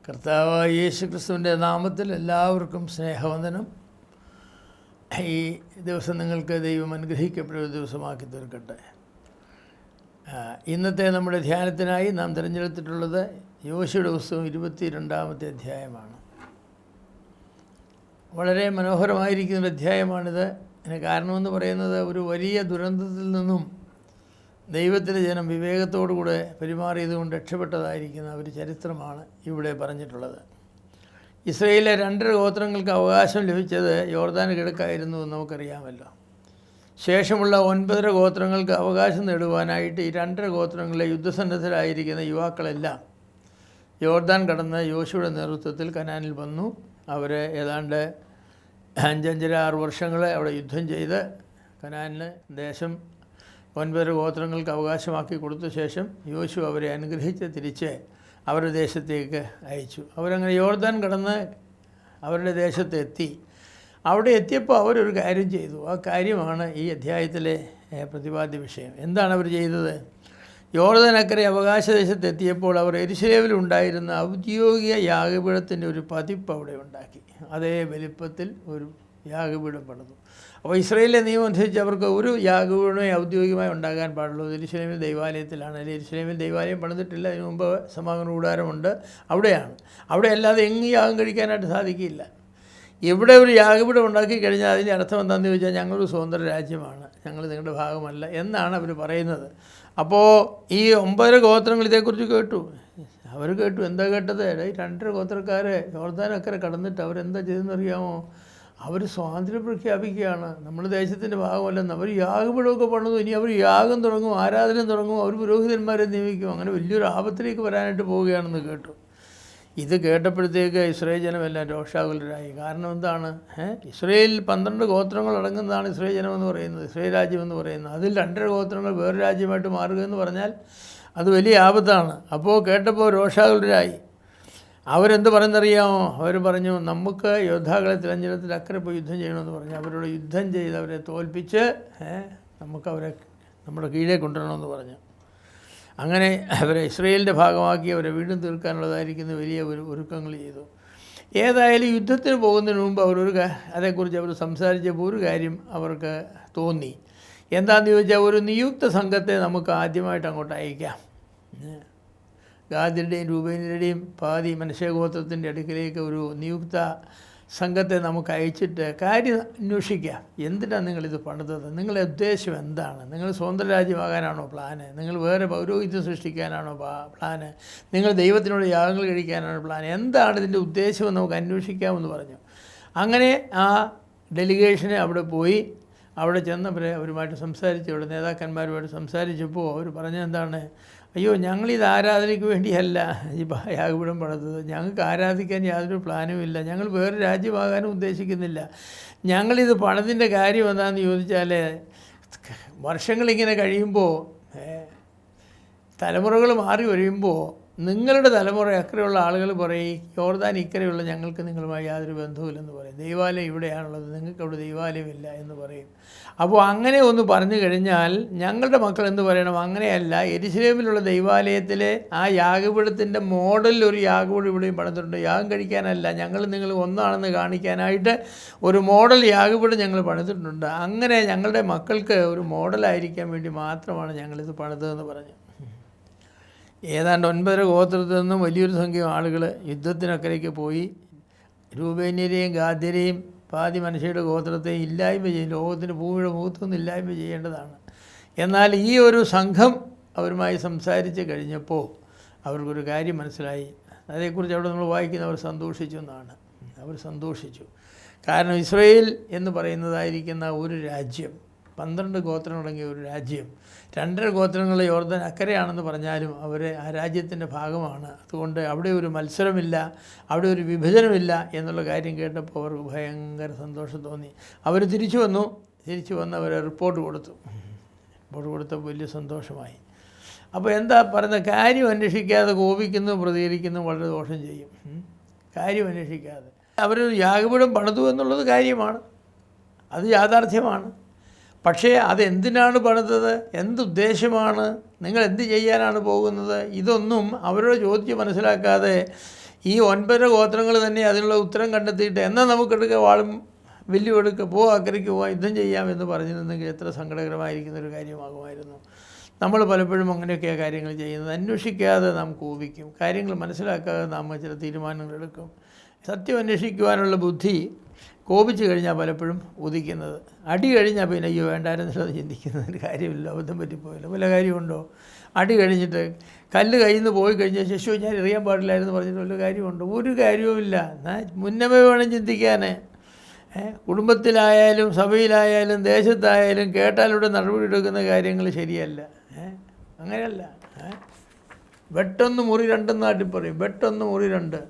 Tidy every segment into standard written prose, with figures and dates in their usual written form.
കർത്താവായ യേശുക്രിസ്തുവിൻ്റെ നാമത്തിൽ എല്ലാവർക്കും സ്നേഹവന്ദനം. ഈ ദിവസം നിങ്ങൾക്ക് ദൈവം അനുഗ്രഹിക്കപ്പെട്ട ദിവസമാക്കി തീർക്കട്ടെ. ഇന്നത്തെ നമ്മുടെ ധ്യാനത്തിനായി നാം തിരഞ്ഞെടുത്തിട്ടുള്ളത് യോശുവയുടെ പുസ്തകം 22-ാമത്തെ അധ്യായമാണ്. വളരെ മനോഹരമായിരിക്കുന്ന അധ്യായമാണിത്. അതിന് കാരണമെന്ന് പറയുന്നത് ഒരു വലിയ ദുരന്തത്തിൽ നിന്നും ദൈവത്തിൻ്റെ ജനം വിവേകത്തോടുകൂടെ പെരുമാറിയതുകൊണ്ട് രക്ഷപ്പെട്ടതായിരിക്കുന്ന ഒരു ചരിത്രമാണ് ഇവിടെ പറഞ്ഞിട്ടുള്ളത്. ഇസ്രയേലിലെ 2 ഗോത്രങ്ങൾക്ക് അവകാശം ലഭിച്ചത് യോർദാന് കിഴക്കായിരുന്നു എന്ന് നമുക്കറിയാമല്ലോ. ശേഷമുള്ള 9 ഗോത്രങ്ങൾക്ക് അവകാശം നേടുവാനായിട്ട് ഈ 2 ഗോത്രങ്ങളിലെ യുദ്ധസന്നദ്ധരായിരിക്കുന്ന യുവാക്കളെല്ലാം യോർദാൻ കടന്ന് യോശുവയുടെ നേതൃത്വത്തിൽ കനാനിൽ വന്നു. അവർ ഏതാണ്ട് 5-6 വർഷങ്ങൾ അവിടെ യുദ്ധം ചെയ്ത് കനാനിന് ദേശം 9 ഗോത്രങ്ങൾക്ക് അവകാശമാക്കി കൊടുത്ത ശേഷം യോശുവ അവരെ അനുഗ്രഹിച്ച് തിരിച്ച് അവരുടെ ദേശത്തേക്ക് അയച്ചു. അവരങ്ങനെ യോർദാൻ കടന്ന് അവരുടെ ദേശത്തെത്തി. അവിടെ എത്തിയപ്പോൾ അവരൊരു കാര്യം ചെയ്തു. ആ കാര്യമാണ് ഈ അധ്യായത്തിലെ പ്രതിപാദ്യ വിഷയം. എന്താണ് അവർ ചെയ്തത്? യോർദാനക്കരെ അവകാശദേശത്തെത്തിയപ്പോൾ അവർ യെരൂശലേമിലുണ്ടായിരുന്ന ഔദ്യോഗിക യാഗപീഠത്തിൻ്റെ ഒരു പതിപ്പ് അവിടെ ഉണ്ടാക്കി. അതേ വലിപ്പത്തിൽ ഒരു യാഗപീഠം പണിതു. അപ്പോൾ ഇസ്രായേലിലെ നിയമം അനുസരിച്ച് അവർക്ക് ഒരു യാഗപീഠമേ ഔദ്യോഗികമായി ഉണ്ടാകാൻ പാടുള്ളൂ. യെരൂശലേമിൽ ദൈവാലയത്തിലാണ്. യെരൂശലേമിൽ ദൈവാലയം പണിതിട്ടില്ല. അതിന് മുമ്പ് സമാഗമന കൂടാരമുണ്ട്, അവിടെയാണ്. അവിടെ അല്ലാതെ എങ്ങും യാഗം കഴിക്കാനായിട്ട് സാധിക്കില്ല. ഇവിടെ ഒരു യാഗപീഠം ഉണ്ടാക്കി കഴിഞ്ഞാൽ അതിൻ്റെ അർത്ഥം എന്താണെന്ന് ചോദിച്ചാൽ ഞങ്ങളൊരു സ്വതന്ത്ര രാജ്യമാണ്, ഞങ്ങൾ നിങ്ങളുടെ ഭാഗമല്ല എന്നാണ് അവർ പറയുന്നത്. അപ്പോൾ ഈ 9 ഗോത്രങ്ങൾ ഇതേക്കുറിച്ച് കേട്ടു. അവർ കേട്ടു. എന്താ കേട്ടത്? 2 ഗോത്രക്കാർ യോർദാനക്കരെ കടന്നിട്ട് അവരെന്താ ചെയ്തെന്നറിയാമോ? അവർ സ്വാതന്ത്ര്യം പ്രഖ്യാപിക്കുകയാണ്. നമ്മുടെ ദേശത്തിൻ്റെ ഭാഗമല്ലെന്ന്. അവർ യാഗപീഠമൊക്കെ പണിതു. ഇനി അവർ യാഗം തുടങ്ങും, ആരാധന തുടങ്ങും, അവർ പുരോഹിതന്മാരെ നിയമിക്കും. അങ്ങനെ വലിയൊരു ആപത്തിലേക്ക് വരാനായിട്ട് പോവുകയാണെന്ന് കേട്ടു. ഇത് കേട്ടപ്പോഴത്തേക്ക് ഇസ്രായേൽ ജനമെല്ലാം രോഷാകുലരായി. കാരണം എന്താണ്? ഇസ്രായേലിൽ 12 ഗോത്രങ്ങൾ അടങ്ങുന്നതാണ് ഇസ്രായേൽ ജനമെന്ന് പറയുന്നത്, ഇസ്രായേൽ രാജ്യമെന്ന് പറയുന്നത്. അതിൽ 2 ഗോത്രങ്ങൾ വേറെ രാജ്യമായിട്ട് മാറുക എന്ന് പറഞ്ഞാൽ അത് വലിയ ആപത്താണ്. അപ്പോൾ കേട്ടപ്പോൾ രോഷാകുലരായി. അവരെന്ത് പറയുന്നറിയാമോ? അവർ പറഞ്ഞു, നമുക്ക് യോദ്ധാക്കളെ തിരഞ്ഞെടുത്തിട്ട് അക്കരെ പോയി യുദ്ധം ചെയ്യണമെന്ന് പറഞ്ഞു. അവരോട് യുദ്ധം ചെയ്ത് അവരെ തോൽപ്പിച്ച് നമുക്കവരെ നമ്മുടെ കീഴേ കൊണ്ടുവരണമെന്ന് പറഞ്ഞു. അങ്ങനെ അവരെ ഇസ്രായേലിൻ്റെ ഭാഗമാക്കി അവരെ വീണ്ടും തീർക്കാനുള്ളതായിരിക്കുന്ന വലിയ ഒരുക്കങ്ങൾ ചെയ്തു. ഏതായാലും യുദ്ധത്തിന് പോകുന്നതിന് മുമ്പ് അതേക്കുറിച്ച് അവർ സംസാരിച്ചപ്പോൾ ഒരു കാര്യം അവർക്ക് തോന്നി. എന്താണെന്ന് ചോദിച്ചാൽ, ഒരു നിയുക്ത സംഘത്തെ നമുക്ക് ആദ്യമായിട്ട് അങ്ങോട്ട് അയക്കാം. ഗാദിൻ്റെയും രൂബേന്യരുടെയും പാതി മനശ്ശേഗോത്രത്തിൻ്റെ അടുക്കിലേക്ക് ഒരു നിയുക്ത സംഘത്തെ നമുക്ക് അയച്ചിട്ട് കാര്യം അന്വേഷിക്കാം. എന്തിനാണ് നിങ്ങളിത് പണിതത്? നിങ്ങളുടെ ഉദ്ദേശം എന്താണ്? നിങ്ങൾ സ്വതന്ത്ര രാജ്യമാകാനാണോ പ്ലാന്? നിങ്ങൾ വേറെ പൗരോഹിത്യം സൃഷ്ടിക്കാനാണോ പ്ലാന്? നിങ്ങൾ ദൈവത്തിനോട് യാഗങ്ങൾ കഴിക്കാനാണോ പ്ലാൻ? എന്താണ് ഇതിൻ്റെ ഉദ്ദേശമെന്ന് നമുക്ക് അന്വേഷിക്കാമെന്ന് പറഞ്ഞു. അങ്ങനെ ആ ഡെലിഗേഷന് അവിടെ പോയി. അവിടെ ചെന്നവരെ അവരുമായിട്ട് സംസാരിച്ച്, അവിടെ നേതാക്കന്മാരുമായിട്ട് സംസാരിച്ചപ്പോൾ അവർ പറഞ്ഞെന്താണ്? അയ്യോ, ഞങ്ങളിത് ആരാധനയ്ക്ക് വേണ്ടിയല്ല ഈ യാഗപീഠം പണിതത്. ഞങ്ങൾക്ക് ആരാധിക്കാൻ യാതൊരു പ്ലാനുമില്ല. ഞങ്ങൾ വേറെ രാജ്യമാകാനും ഉദ്ദേശിക്കുന്നില്ല. ഞങ്ങളിത് പണത്തിൻ്റെ കാര്യം എന്താണെന്ന് ചോദിച്ചാൽ, വർഷങ്ങളിങ്ങനെ കഴിയുമ്പോൾ, തലമുറകൾ മാറി വരുമ്പോൾ നിങ്ങളുടെ തലമുറ അക്കരെയുള്ള ആളുകൾ പറയും, യോർദാൻ ഇക്കരെയുള്ള ഞങ്ങൾക്ക് നിങ്ങളുമായി യാതൊരു ബന്ധവുമില്ലെന്ന് പറയും. ദൈവാലയം ഇവിടെയാണുള്ളത്, നിങ്ങൾക്ക് അവിടെ ദൈവാലയമില്ല എന്ന് പറയും. അപ്പോൾ അങ്ങനെ ഒന്ന് പറഞ്ഞു കഴിഞ്ഞാൽ ഞങ്ങളുടെ മക്കൾ എന്ത് പറയണം? അങ്ങനെയല്ല, യെരൂശലേമിലുള്ള ദൈവാലയത്തിലെ ആ യാഗപീഠത്തിൻ്റെ മോഡലിൽ ഒരു യാഗപീഠം ഇവിടെയും പണിതിട്ടുണ്ട്. യാഗം കഴിക്കാനല്ല, നിങ്ങൾ ഒന്നാണെന്ന് കാണിക്കാനായിട്ട് ഒരു മോഡൽ യാഗപീഠം ഞങ്ങൾ പണിതിട്ടുണ്ട്. അങ്ങനെ ഞങ്ങളുടെ മക്കൾക്ക് ഒരു മോഡലായിരിക്കാൻ വേണ്ടി മാത്രമാണ് ഞങ്ങളിത് പണിതതെന്ന് പറഞ്ഞു. ഏതാണ്ട് 9 ഗോത്രത്തിൽ നിന്നും വലിയൊരു സംഖ്യ ആളുകൾ യുദ്ധത്തിനക്കരയ്ക്ക് പോയി. രൂബേന്യരെയും ഗാദ്യരെയും പാതി മനുഷ്യരുടെ ഗോത്രത്തെയും ഇല്ലായ്മ ചെയ്യും. ലോകത്തിൻ്റെ ഭൂമിയുടെ മുഖത്തൊന്നും ഇല്ലായ്മ ചെയ്യേണ്ടതാണ്. എന്നാൽ ഈ ഒരു സംഘം അവരുമായി സംസാരിച്ച് കഴിഞ്ഞപ്പോൾ അവർക്കൊരു കാര്യം മനസ്സിലായി. അതേക്കുറിച്ച് അവിടെ നമ്മൾ വായിക്കുന്ന അവർ സന്തോഷിച്ചു എന്നാണ്. അവർ സന്തോഷിച്ചു. കാരണം ഇസ്രായേൽ എന്ന് പറയുന്നതായിരിക്കുന്ന ഒരു രാജ്യം, 12 ഗോത്രങ്ങളടങ്ങിയ ഒരു രാജ്യം, 2 ഗോത്രങ്ങൾ യോർദാൻ അക്കരെയാണെന്ന് പറഞ്ഞാലും അവർ ആ രാജ്യത്തിൻ്റെ ഭാഗമാണ്. അതുകൊണ്ട് അവിടെ ഒരു മത്സരമില്ല, അവിടെ ഒരു വിഭജനമില്ല എന്നുള്ള കാര്യം കേട്ടപ്പോൾ അവർക്ക് ഭയങ്കര സന്തോഷം തോന്നി. അവർ തിരിച്ചു വന്ന് അവർ റിപ്പോർട്ട് കൊടുത്തപ്പോൾ വലിയ സന്തോഷമായി. അപ്പോൾ എന്താ പറയുന്നത്? കാര്യം അന്വേഷിക്കാതെ കോപിക്കുന്നു, പ്രതികരിക്കുന്നു, വളരെ ദോഷം ചെയ്യും. കാര്യം അന്വേഷിക്കാതെ അവരൊരു യാഗപീഠം പണിതു എന്നുള്ളത് കാര്യമാണ്, അത് യാഥാർത്ഥ്യമാണ്. പക്ഷേ അതെന്തിനാണ് പണിതത്? എന്തുദ്ദേശമാണ്? നിങ്ങൾ എന്ത് ചെയ്യാനാണ് പോകുന്നത്? ഇതൊന്നും അവരോട് ചോദിച്ച് മനസ്സിലാക്കാതെ ഈ 9 ഗോത്രങ്ങൾ തന്നെ അതിനുള്ള ഉത്തരം കണ്ടെത്തിയിട്ട് എന്നാൽ നമുക്കെടുക്കുക വാളും വില്ലും എടുക്കുക, അക്കരയ്ക്ക് പോവാം, യുദ്ധം ചെയ്യാം എന്ന് പറഞ്ഞിരുന്നെങ്കിൽ എത്ര സങ്കടകരമായിരിക്കുന്നൊരു കാര്യമാകുമായിരുന്നു. നമ്മൾ പലപ്പോഴും അങ്ങനെയൊക്കെയാണ് കാര്യങ്ങൾ ചെയ്യുന്നത്. അന്വേഷിക്കാതെ നാം കോപിക്കും, കാര്യങ്ങൾ മനസ്സിലാക്കാതെ നാം ചില തീരുമാനങ്ങളെടുക്കും. സത്യം അന്വേഷിക്കുവാനുള്ള ബുദ്ധി കോപിച്ച് കഴിഞ്ഞാൽ പലപ്പോഴും ഉദിക്കുന്നത്. അടി കഴിഞ്ഞാൽ പിന്നെ അയ്യോ വേണ്ടായിരുന്നല്ലോ ചിന്തിക്കുന്നതിന് കാര്യമില്ല, അബദ്ധം പറ്റിപ്പോയില്ല, വല്ല കാര്യമുണ്ടോ? അടി കഴിഞ്ഞിട്ട് കല്ല് കയ്യിൽ നിന്ന് പോയി കഴിഞ്ഞാൽ ശശു ഞാൻ എറിയാൻ പാടില്ലായിരുന്നു പറഞ്ഞിട്ട് വല്ല കാര്യമുണ്ടോ? ഒരു കാര്യവുമില്ല. മുന്നമേ വേണം ചിന്തിക്കാൻ. കുടുംബത്തിലായാലും സഭയിലായാലും ദേശത്തായാലും കേട്ടാലൂടെ നടപടി എടുക്കുന്ന കാര്യങ്ങൾ ശരിയല്ല. അങ്ങനെയല്ല. വെട്ടൊന്ന് മുറി രണ്ടെന്ന് നാട്ടിൽ പറയും. വെട്ടൊന്ന് മുറി രണ്ട്.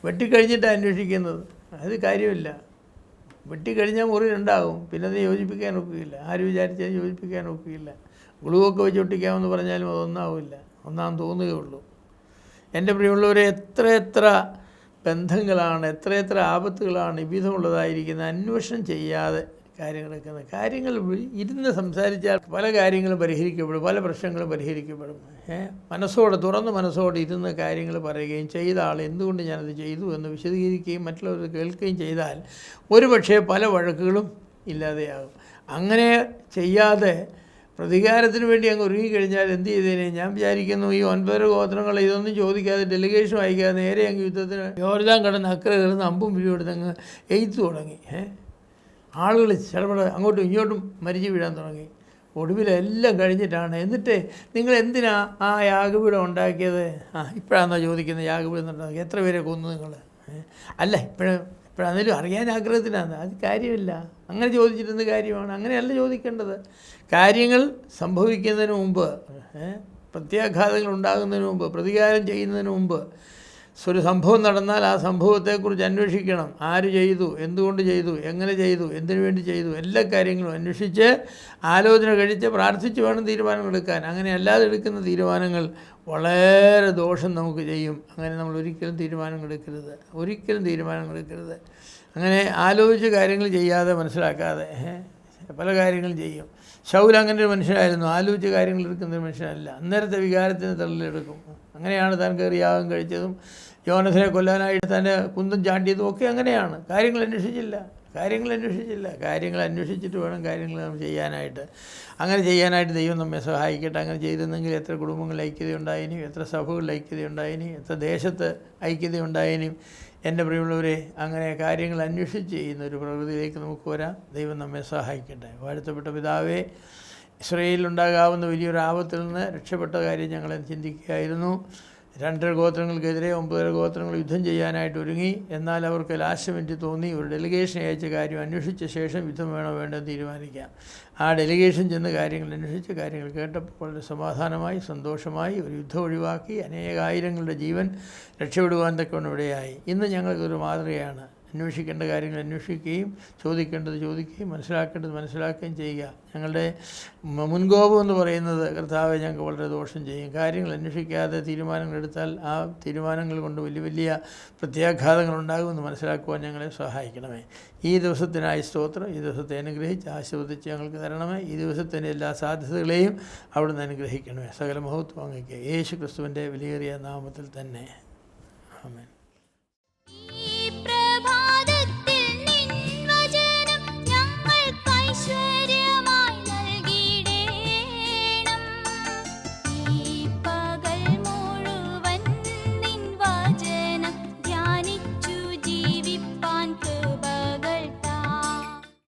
വെട്ടിക്കഴിഞ്ഞിട്ടാണ് അന്വേഷിക്കുന്നത്, അത് കാര്യമില്ല. വെട്ടിക്കഴിഞ്ഞാൽ മുറി രണ്ടാകും, പിന്നെ അത് യോജിപ്പിക്കാൻ ഒക്കുകയില്ല. ആര് വിചാരിച്ചാൽ യോജിപ്പിക്കാൻ ഒക്കുകയില്ല. ഗുളുവൊക്കെ വെച്ച് ഒട്ടിക്കാമെന്ന് പറഞ്ഞാലും അതൊന്നാവില്ല, ഒന്നാം തോന്നുകയുള്ളൂ. എൻ്റെ പ്രിയമുള്ളവരെ, എത്ര ബന്ധങ്ങളാണ്, എത്ര ആപത്തുകളാണ് വിധമുള്ളതായിരിക്കുന്നത്. അന്വേഷണം ചെയ്യാതെ കാര്യങ്ങൾ ഇരുന്ന് സംസാരിച്ചാൽ പല കാര്യങ്ങളും പരിഹരിക്കപ്പെടും, പല പ്രശ്നങ്ങളും പരിഹരിക്കപ്പെടും. തുറന്ന മനസ്സോടെ ഇരുന്ന് കാര്യങ്ങൾ പറയുകയും ചെയ്ത ആൾ എന്തുകൊണ്ട് ഞാനത് ചെയ്തു എന്ന് വിശദീകരിക്കുകയും മറ്റുള്ളവർ കേൾക്കുകയും ചെയ്താൽ ഒരുപക്ഷെ പല വഴക്കുകളും ഇല്ലാതെയാകും. അങ്ങനെ ചെയ്യാതെ പ്രതികാരത്തിന് വേണ്ടി അങ്ങ് ഒരുങ്ങിക്കഴിഞ്ഞാൽ എന്ത് ചെയ്തേനെ? ഞാൻ വിചാരിക്കുന്നു ഈ 9 ഗോത്രങ്ങൾ ഇതൊന്നും ചോദിക്കാതെ ഡെലിഗേഷൻ അയക്കാതെ നേരെ അങ്ങ് യുദ്ധത്തിന് യോർദാൻ കടന്ന് അക്കരെ കയറുന്ന അമ്പും വിരിയും എടുത്ത് അങ്ങ് എയ്ത്ത് തുടങ്ങി. ആളുകൾ ചിലപ്പോൾ അങ്ങോട്ടും ഇങ്ങോട്ടും മരിച്ചു വീഴാൻ തുടങ്ങി. ഒടുവിലെല്ലാം കഴിഞ്ഞിട്ടാണ് എന്നിട്ട് നിങ്ങൾ എന്തിനാ ആ യാഗപീഠം ഉണ്ടാക്കിയത്? ഇപ്പോഴാണോ ചോദിക്കുന്നത് യാഗപീഠം ഉണ്ടാക്കി? എത്ര പേരെ കൊന്നു നിങ്ങൾ? അല്ല ഇപ്പോഴാണെങ്കിലും അറിയാൻ ആഗ്രഹത്തിനാണ്. അത് കാര്യമില്ല. അങ്ങനെ ചോദിച്ചിരുന്ന കാര്യമാണ്. അങ്ങനെയല്ല ചോദിക്കേണ്ടത്. കാര്യങ്ങൾ സംഭവിക്കുന്നതിന് മുമ്പ്, പ്രത്യാഘാതങ്ങൾ ഉണ്ടാകുന്നതിന് മുമ്പ്, പ്രതികാരം ചെയ്യുന്നതിന് മുമ്പ് ഒരു സംഭവം നടന്നാൽ ആ സംഭവത്തെക്കുറിച്ച് അന്വേഷിക്കണം. ആര് ചെയ്തു, എന്തുകൊണ്ട് ചെയ്തു, എങ്ങനെ ചെയ്തു, എന്തിനു വേണ്ടി ചെയ്തു, എല്ലാ കാര്യങ്ങളും അന്വേഷിച്ച് ആലോചന കഴിച്ച് പ്രാർത്ഥിച്ച് വേണം തീരുമാനങ്ങൾ എടുക്കാൻ. അങ്ങനെ അല്ലാതെ എടുക്കുന്ന തീരുമാനങ്ങൾ വളരെ ദോഷം നമുക്ക് ചെയ്യും. അങ്ങനെ നമ്മൾ ഒരിക്കലും തീരുമാനങ്ങൾ എടുക്കരുത്. അങ്ങനെ ആലോചിച്ച് കാര്യങ്ങൾ ചെയ്യാതെ മനസ്സിലാക്കാതെ പല കാര്യങ്ങളും ചെയ്യും. ശൗൽ അങ്ങനെ ഒരു മനുഷ്യനായിരുന്നു. ആലോചിച്ച് കാര്യങ്ങൾ എടുക്കുന്നൊരു മനുഷ്യനല്ല. അന്നേരത്തെ വികാരത്തിന് തള്ളിലെടുക്കും. അങ്ങനെയാണ് താൻ കയറി യാഗം കഴിച്ചതും യോനസിനെ കൊല്ലാനായിട്ട് തന്നെ കുന്തം ചാണ്ടിയതും ഒക്കെ അങ്ങനെയാണ്. കാര്യങ്ങൾ അന്വേഷിച്ചില്ല. കാര്യങ്ങൾ അന്വേഷിച്ചിട്ട് വേണം കാര്യങ്ങൾ നമ്മൾ ചെയ്യാനായിട്ട്. അങ്ങനെ ചെയ്യാനായിട്ട് ദൈവം നമ്മെ സഹായിക്കട്ടെ. അങ്ങനെ ചെയ്തിരുന്നെങ്കിൽ എത്ര കുടുംബങ്ങളിൽ ഐക്യതയുണ്ടായിനും, എത്ര സഭകളിൽ ഐക്യതയുണ്ടായിനും, എത്ര ദേശത്ത് ഐക്യതയുണ്ടായിനും. എൻ്റെ പ്രിയമുള്ളവരെ, അങ്ങനെ കാര്യങ്ങൾ അന്വേഷിച്ച് ചെയ്യുന്ന ഒരു പ്രകൃതിയിലേക്ക് നമുക്ക് വരാം. ദൈവം നമ്മെ സഹായിക്കട്ടെ. വാഴ്ത്തപ്പെട്ട പിതാവേ, ഇസ്രായേലിലുണ്ടാകാവുന്ന വലിയൊരു ആപത്തിൽ നിന്ന് രക്ഷപ്പെട്ട കാര്യം ഞങ്ങളെ ചിന്തിക്കുകയായിരുന്നു. 2 ഗോത്രങ്ങൾക്കെതിരെ 9 ഗോത്രങ്ങൾ യുദ്ധം ചെയ്യാനായിട്ട് ഒരുങ്ങി. എന്നാൽ അവർക്ക് ലാസ്റ്റ് മിനിറ്റ് തോന്നി ഒരു ഡെലിഗേഷൻ അയച്ച കാര്യം അന്വേഷിച്ച ശേഷം യുദ്ധം വേണോ വേണ്ടെന്ന് തീരുമാനിക്കാം. ആ ഡെലിഗേഷൻ ചെന്ന് കാര്യങ്ങൾ അന്വേഷിച്ച് കാര്യങ്ങൾ കേട്ടപ്പോൾ വളരെ സമാധാനമായി, സന്തോഷമായി, ഒരു യുദ്ധം ഒഴിവാക്കി അനേകായിരങ്ങളുടെ ജീവൻ രക്ഷപ്പെടുവാൻ തക്കവണ്ണം ഇവിടെയായി. ഇന്ന് ഞങ്ങൾക്കൊരു മാതൃകയാണ്. അന്വേഷിക്കേണ്ട കാര്യങ്ങൾ അന്വേഷിക്കുകയും ചോദിക്കേണ്ടത് ചോദിക്കുകയും മനസ്സിലാക്കേണ്ടത് മനസ്സിലാക്കുകയും ചെയ്യുക. ഞങ്ങളുടെ മുൻകോപം എന്ന് പറയുന്നത് കർത്താവെ ഞങ്ങൾക്ക് വളരെ ദോഷം ചെയ്യും. കാര്യങ്ങൾ അന്വേഷിക്കാതെ തീരുമാനങ്ങളെടുത്താൽ ആ തീരുമാനങ്ങൾ കൊണ്ട് വലിയ പ്രത്യാഘാതങ്ങൾ ഉണ്ടാകുമെന്ന് മനസ്സിലാക്കുവാൻ ഞങ്ങളെ സഹായിക്കണമേ. ഈ ദിവസത്തിനായി സ്തോത്രം. ഈ ദിവസത്തെ അനുഗ്രഹിച്ച് ആശീർവദിച്ച് ഞങ്ങൾക്ക് തരണമേ. ഈ ദിവസത്തിൻ്റെ എല്ലാ സാധ്യതകളെയും അവിടുന്ന് അനുഗ്രഹിക്കണമേ. സകല മഹത്വം അങ്ങേക്ക് യേശു ക്രിസ്തുവിൻ്റെ വിലയേറിയ നാമത്തിൽ തന്നെ. ആമേൻ.